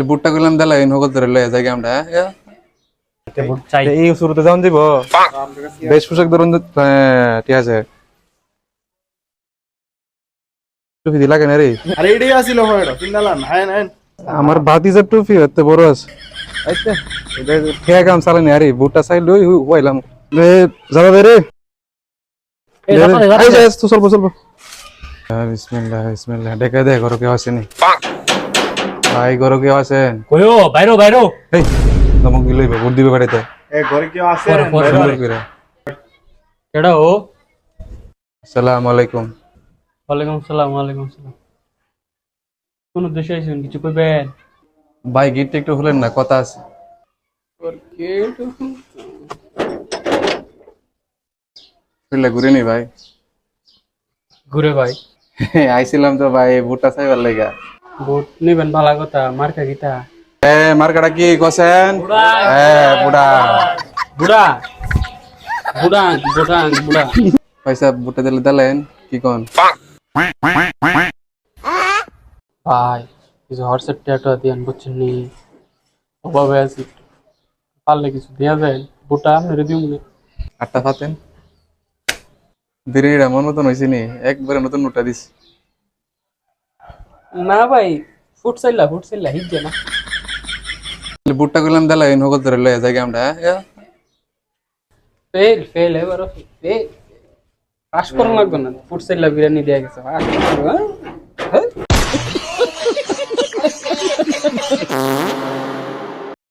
বুটটা করলাম দালা নগদ ধরে লয়ে যাই আমরা বুট চাই এই শুরুতে যাওন দিব বেশ পোশাক ধরুন ঠিক আছে টুপি দি লাগে না রে আরে এটাই আসিল হয়তো চিন্তালাম আইন আইন আমার বাতিজার টুপি এত বড় আছে আচ্ছা এটা খেয়া কাম চালানি আরে বুটটা চাইল ওই হইলাম রে যাবা দে রে এই যে তো চলবো চলবো বিসমিল্লাহ বিসমিল্লাহ দেখে দে ঘরে কেউ আসেনি ভাই ঘরে কেউ আছেন কইও বাইরো বাইরো এই নমক দিলই ভোট দিবে বাড়িতে এ ঘরে কেউ আছে সুন্দর করে কেডা ও আসসালামু আলাইকুম ওয়ালাইকুম সালাম কোন দেশে আইছেন কিছু কইবেন ভাই গিটটা একটু হলেন না কথা আছে ফিরলে ঘুরে নি ভাই ঘুরে ভাই আইছিলাম তো ভাই বুটটা চাইবার লাগা ভোট নিবেন ভালো কথা মার্কা গীতা মার্কাটা কি কছেন বুড়া বুড়া বুড়া বুড়া বুড়া পয়সা বুটটা দিলে দিলেন কি কোন ভাই কিছু হোয়াটসঅ্যাপ ট্যাটু দিয়েন বুঝছেন নি অভাবে আছি পারলে কিছু দেয়া যায় বুটা আপনার দিও মনে আটটা ফাতেন বিরিয়ানিটা মন মতন হয়েছে নি একবারে নতুন নোটা দিস না ভাই ফুটসাইলা হিজে না বুটটা করলাম দালা নগদ ধরে লয়ে যাই আমরা ফেল এবার ফেল পাস করা লাগবে না ফুটসাইলা বিরিয়ানি দেয়া গেছে পাস করো, হ্যাঁ?